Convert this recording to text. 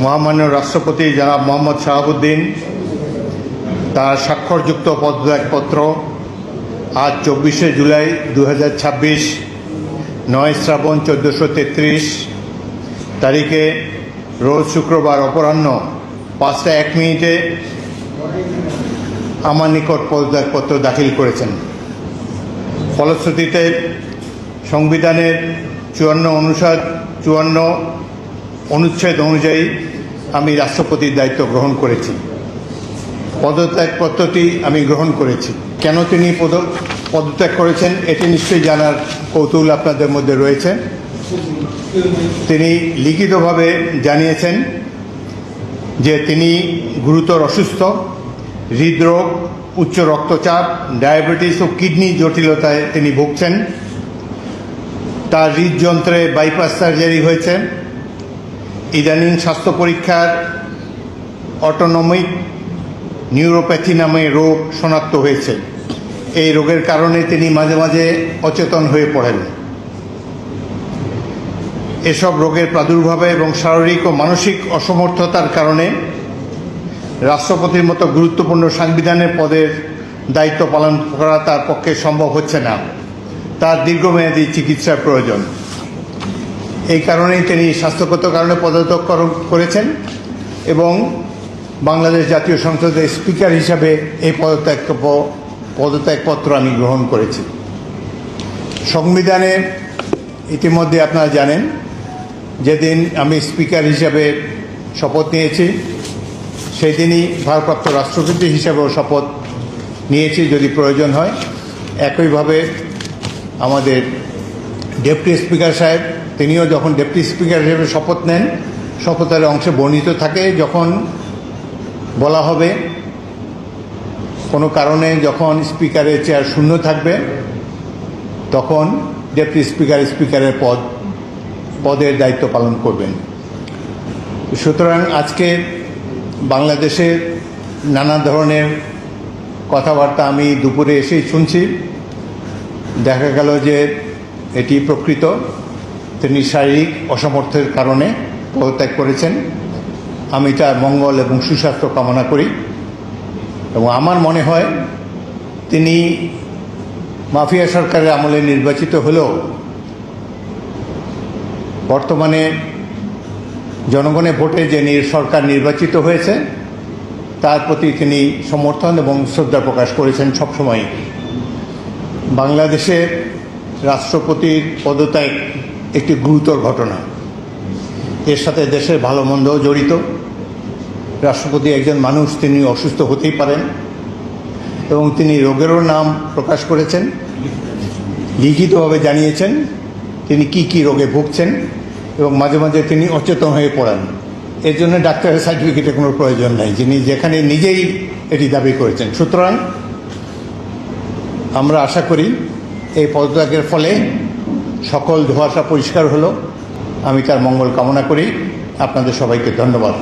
মহামান্য রাষ্ট্রপতি জনাব মোহাম্মদ শাহাবুদ্দিন তার স্বাক্ষরযুক্ত পদত্যাগপত্র আজ 24শে জুলাই 2026 9 শ্রাবণ 1433 তারিখে রোজ শুক্রবার অপরাহ্ন 5টা 1 মিনিটে আমার নিকট পদত্যাগপত্র দাখিল করেছেন। ফলশ্রুতিতে সংবিধানের 54 অনুচ্ছেদ অনুযায়ী আমি রাষ্ট্রপতির দায়িত্ব গ্রহণ করেছি। পদত্যাগপত্রটি আমি গ্রহণ করেছি। কেন তিনি পদত্যাগ করেছেন এটি নিশ্চয়ই জানার কৌতূহল আপনাদের মধ্যে রয়েছে। তিনি লিখিতভাবে জানিয়েছেন যে তিনি গুরুতর অসুস্থ, হৃদরোগ, উচ্চ রক্তচাপ, ডায়াবেটিস ও কিডনি জটিলতায় তিনি ভুগছেন। তার হৃদযন্ত্রে বাইপাস সার্জারি হয়েছে। ইদানিং স্বাস্থ্য পরীক্ষার অটোনমিক নিউরোপ্যাথি নামে রোগ শনাক্ত হয়েছে। এই রোগের কারণে তিনি মাঝে মাঝে অচেতন হয়ে পড়েন। এসব রোগের প্রাদুর্ভাবে এবং শারীরিক ও মানসিক অসমর্থতার কারণে রাষ্ট্রপতির মতো গুরুত্বপূর্ণ সাংবিধানিক পদের দায়িত্ব পালন করা তার পক্ষে সম্ভব হচ্ছে না। তার দীর্ঘমেয়াদী চিকিৎসার প্রয়োজন। এই কারণেই তিনি স্বাস্থ্যগত কারণে পদত্যাগ করেছেন এবং বাংলাদেশ জাতীয় সংসদের স্পিকার হিসাবে এই পদত্যাগপত্র আমি গ্রহণ করেছি। সংবিধানে ইতিমধ্যে আপনারা জানেন যেদিন আমি স্পিকার হিসাবে শপথ নিয়েছি সেই দিনই ভারপ্রাপ্ত রাষ্ট্রপতি হিসাবেও শপথ নিয়েছি যদি প্রয়োজন হয়। একইভাবে আমাদের ডেপুটি স্পিকার সাহেব তিনিও যখন ডেপুটি স্পিকার হিসেবে শপথ নেন শপথের অংশে বর্ণিত থাকে যখন বলা হবে কোনো কারণে যখন স্পিকারের চেয়ার শূন্য থাকবে তখন ডেপুটি স্পিকারের পদের দায়িত্ব পালন করবেন। সুতরাং আজকে বাংলাদেশের নানা ধরনের কথাবার্তা আমি দুপুরে এসেই শুনছি। দেখা গেল যে এটি প্রকৃত। তিনি শারীরিক অসমর্থের কারণে পদত্যাগ করেছেন। আমি তার মঙ্গল এবং সুস্বাস্থ্য কামনা করি এবং আমার মনে হয় তিনি মাফিয়া সরকারের আমলে নির্বাচিত হলেও বর্তমানে জনগণের ভোটে যে সরকার নির্বাচিত হয়েছে তার প্রতি তিনি সমর্থন এবং শ্রদ্ধা প্রকাশ করেছেন সবসময়। বাংলাদেশের রাষ্ট্রপতির পদত্যাগ একটি গুরুতর ঘটনা। এর সাথে দেশের ভালো মন্দও জড়িত। রাষ্ট্রপতি একজন মানুষ, তিনি অসুস্থ হতেই পারেন এবং তিনি রোগেরও নাম প্রকাশ করেছেন, লিখিতভাবে জানিয়েছেন তিনি কি রোগে ভুগছেন এবং মাঝে মাঝে তিনি অচেতন হয়ে পড়েন। এর জন্য ডাক্তারের সার্টিফিকেটের কোনো প্রয়োজন নাই, যিনি যেখানে নিজেই এটি দাবি করেছেন। সুতরাং আমরা আশা করি এই পদত্যাগের ফলে সকল ধোঁয়াশা পরিষ্কার হলো। আমি তার মঙ্গল কামনা করি। আপনাদের সবাইকে ধন্যবাদ।